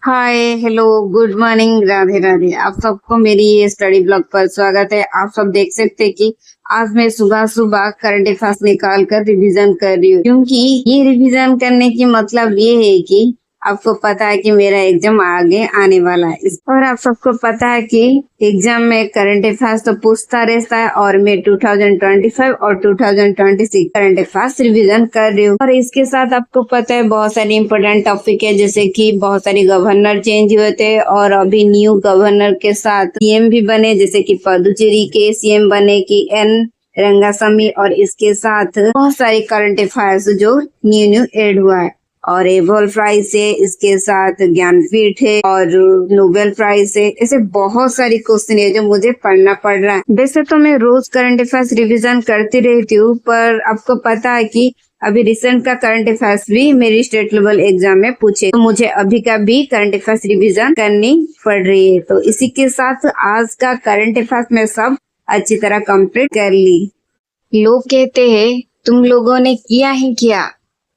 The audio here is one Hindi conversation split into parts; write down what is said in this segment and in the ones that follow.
Hi hello good morning Radhe Radhe. आप सबको मेरी ये स्टडी ब्लॉग पर स्वागत है। आप सब देख सकते हैं कि आज मैं सुबह सुबह करंट अफेयर्स निकाल कर रिवीजन कर रही हूँ, क्योंकि ये रिवीजन करने की मतलब ये है कि आपको पता है कि मेरा एग्जाम आगे आने वाला है और आप सबको पता है कि एग्जाम में करंट अफेयर्स तो पूछता रहता है और मैं 2025 और 2026 करंट अफेयर्स रिवीजन कर रही हूँ। और इसके साथ आपको पता है बहुत सारे इम्पोर्टेंट टॉपिक है, जैसे कि बहुत सारे गवर्नर चेंज हुए थे और अभी न्यू गवर्नर के साथ सीएम भी बने, जैसे कि पुडुचेरी के सीएम बने कि एन रंगास्वामी, और इसके साथ बहुत सारे करंट अफेयर्स जो न्यू एड हुआ है। और एबल प्राइज है, इसके साथ ज्ञानपीठ है और नोबेल प्राइज है। ऐसे बहुत सारी क्वेश्चन है जो मुझे पढ़ना पड़ रहा है। वैसे तो मैं रोज करंट अफेयर्स रिवीजन करती रहती हूँ, पर आपको पता है कि अभी रिसेंट का करंट अफेयर्स भी मेरी स्टेट लेवल एग्जाम में पूछे, तो मुझे अभी का भी करंट अफेयर्स रिवीजन करनी पड़ रही है। तो इसी के साथ आज का करंट अफेयर्स में सब अच्छी तरह कंप्लीट कर ली। लोग कहते हैं तुम लोगों ने किया ही क्या,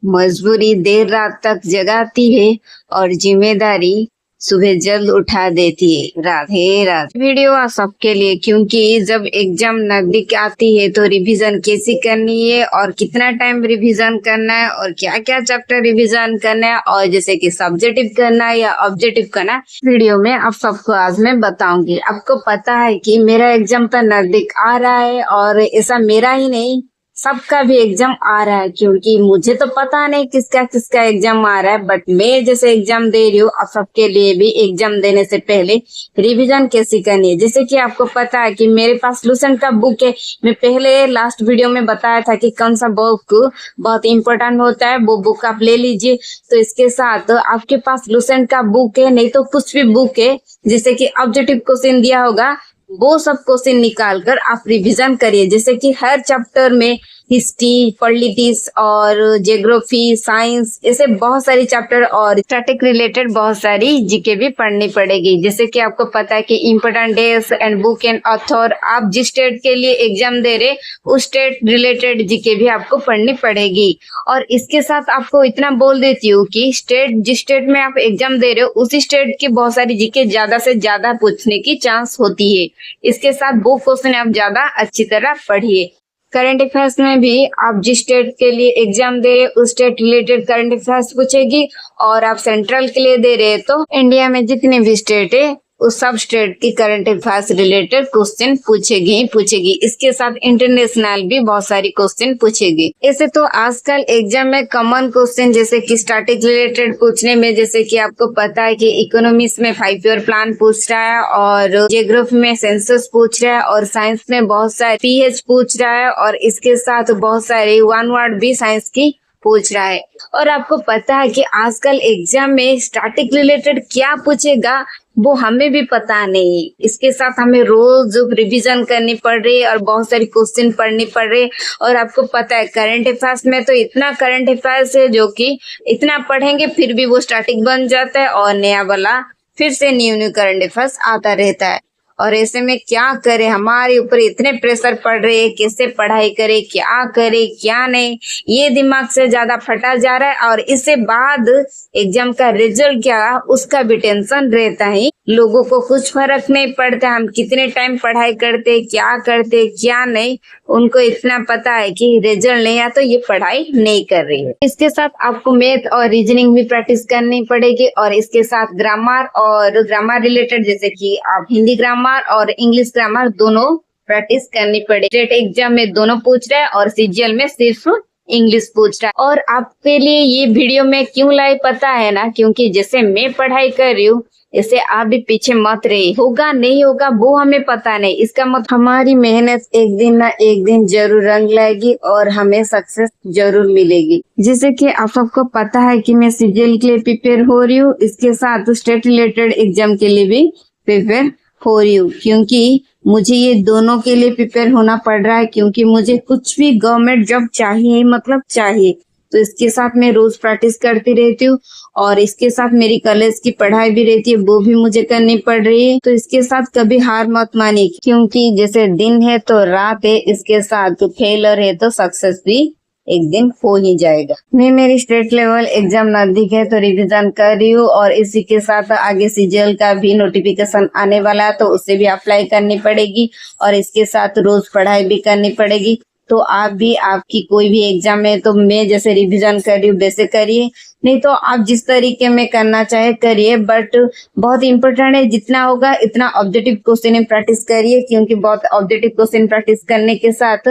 मजबूरी देर रात तक जगाती है और जिम्मेदारी सुबह जल्द उठा देती है। राधे राधे। वीडियो आप सबके लिए, क्योंकि जब एग्जाम नजदीक आती है तो रिवीजन कैसी करनी है और कितना टाइम रिवीजन करना है और क्या क्या चैप्टर रिवीजन करना है और जैसे कि सब्जेक्टिव करना है या ऑब्जेक्टिव करना है, वीडियो में आप सबको आज मैं बताऊंगी। आपको पता है कि मेरा एग्जाम तो नजदीक आ रहा है और ऐसा मेरा ही नहीं सबका भी एग्जाम आ रहा है, क्योंकि मुझे तो पता नहीं किसका किसका एग्जाम आ रहा है, बट मैं जैसे एग्जाम दे रही हूँ आप सबके लिए भी एग्जाम देने से पहले रिवीजन कैसी करनी है। जैसे कि आपको पता है कि मेरे पास लूसेंट का बुक है। मैं पहले लास्ट वीडियो में बताया था कि कौन सा बुक बहुत इंपॉर्टेंट होता है, वो बुक आप ले लीजिए। तो इसके साथ आपके पास लूसेंट का बुक है, नहीं तो कुछ भी बुक है जैसे कि ऑब्जेक्टिव क्वेश्चन दिया होगा, वो सब क्वेश्चन निकाल कर आप रिवीजन करिए। जैसे कि हर चैप्टर में हिस्ट्री, पॉलिटिक्स और ज्योग्राफी, साइंस, ऐसे बहुत सारी चैप्टर और स्टैटिक रिलेटेड बहुत सारी जीके भी पढ़नी पड़ेगी। जैसे कि आपको पता है कि important dates and book and author, आप जिस स्टेट के लिए एग्जाम दे रहे उस स्टेट रिलेटेड जीके भी आपको पढ़नी पड़ेगी। और इसके साथ आपको इतना बोल देती हूँ कि जिस स्टेट में आप एग्जाम दे रहे हो उसी स्टेट की बहुत सारी जीके ज्यादा से ज्यादा पूछने की चांस होती है। इसके साथ वो क्वेश्चन आप ज्यादा अच्छी तरह पढ़िए। करंट अफेयर्स में भी आप जिस स्टेट के लिए एग्जाम दे रहे उस स्टेट रिलेटेड करंट अफेयर्स पूछेगी, और आप सेंट्रल के लिए दे रहे तो इंडिया में जितने भी स्टेट है उस सब स्टेट की करंट अफेयर्स रिलेटेड क्वेश्चन पूछेगी। इसके साथ इंटरनेशनल भी बहुत सारी क्वेश्चन पूछेगी। ऐसे तो आजकल एग्जाम में कॉमन क्वेश्चन जैसे कि स्टैटिक रिलेटेड पूछने में, जैसे कि आपको पता है कि इकोनॉमिक्स में 5 ईयर प्लान पूछ रहा है और ज्योग्राफी में सेंसस पूछ रहा है और साइंस में बहुत सारे पीएच पूछ रहा है और इसके साथ बहुत सारे वन वर्ड भी साइंस की पूछ रहा है। और आपको पता है कि आजकल एग्जाम में स्टैटिक रिलेटेड क्या पूछेगा वो हमें भी पता नहीं। इसके साथ हमें रोज रिवीजन करनी पड़ रही है और बहुत सारी क्वेश्चन पढ़नी पड़ रही है। और आपको पता है करंट अफेयर्स में तो इतना करंट अफेयर्स है जो कि इतना पढ़ेंगे फिर भी वो स्टैटिक बन जाता है और नया वाला फिर से न्यू करंट अफेयर्स आता रहता है। और ऐसे में क्या करे, हमारे ऊपर इतने प्रेशर पड़ रहे हैं, कैसे पढ़ाई करे, क्या करे क्या नहीं, ये दिमाग से ज्यादा फटा जा रहा है। और इससे बाद एग्जाम का रिजल्ट क्या उसका भी टेंशन रहता है। लोगों को कुछ फर्क नहीं पड़ता हम कितने टाइम पढ़ाई करते क्या नहीं, उनको इतना पता है कि रिजल्ट नहीं आया तो ये पढ़ाई नहीं कर रही है। इसके साथ आपको मैथ और रीजनिंग भी प्रैक्टिस करनी पड़ेगी और इसके साथ ग्रामर रिलेटेड, जैसे कि आप हिंदी ग्रामर और इंग्लिश ग्रामर दोनों प्रैक्टिस करनी पड़ेगी। स्टेट एग्जाम में दोनों पूछ रहे हैं और सीजीएल में सिर्फ इंग्लिश पूछ रहा है। और आपके लिए ये वीडियो में क्यों लाई पता है ना, क्योंकि जैसे मैं पढ़ाई कर रही हूँ ऐसे आप भी पीछे मत रहे। होगा नहीं होगा वो हमें पता नहीं, इसका मतलब हमारी मेहनत एक दिन ना एक दिन जरूर रंग लाएगी और हमें सक्सेस जरूर मिलेगी। जैसे कि आप सबको पता है कि मैं सीजीएल के लिए प्रिपेयर हो रही हूँ, इसके साथ स्टेट रिलेटेड एग्जाम के लिए भी प्रिपेयर हो रही हूँ, क्योंकि मुझे ये दोनों के लिए प्रिपेयर होना पड़ रहा है, क्योंकि मुझे कुछ भी गवर्नमेंट जॉब चाहिए। तो इसके साथ मैं रोज प्रैक्टिस करती रहती हूँ और इसके साथ मेरी कॉलेज की पढ़ाई भी रहती है, वो भी मुझे करनी पड़ रही है। तो इसके साथ कभी हार मत मानिए, क्योंकि जैसे दिन है तो रात है, इसके साथ फेलियर है तो सक्सेस भी एक दिन हो ही जाएगा। मैं मेरी स्टेट लेवल एग्जाम नजदीक है तो रिवीजन कर रही हूँ, और इसी के साथ आगे सीजीएल का भी नोटिफिकेशन आने वाला है तो उससे भी अप्लाई करनी पड़ेगी, और इसके साथ रोज पढ़ाई भी करनी पड़ेगी। तो आप भी, आपकी कोई भी एग्जाम है तो मैं जैसे रिवीजन कर रही हूँ वैसे करिए, नहीं तो आप जिस तरीके में करना चाहे करिए, बट बहुत इंपॉर्टेंट है जितना होगा इतना ऑब्जेक्टिव क्वेश्चन प्रैक्टिस करिए, क्योंकि बहुत ऑब्जेक्टिव क्वेश्चन प्रैक्टिस करने के साथ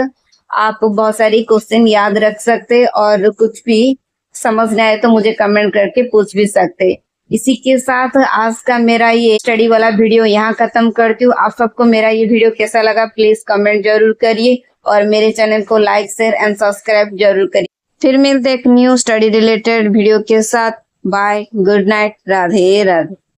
आप बहुत सारी क्वेश्चन याद रख सकते, और कुछ भी समझ ना आए तो मुझे कमेंट करके पूछ भी सकते। इसी के साथ आज का मेरा ये स्टडी वाला वीडियो यहाँ खत्म करती हूँ। आप सबको मेरा ये वीडियो कैसा लगा प्लीज कमेंट जरूर करिए, और मेरे चैनल को लाइक शेयर एंड सब्सक्राइब जरूर करिए। फिर मिलते एक न्यू स्टडी रिलेटेड वीडियो के साथ। Bye, good night, Radhe Radhe.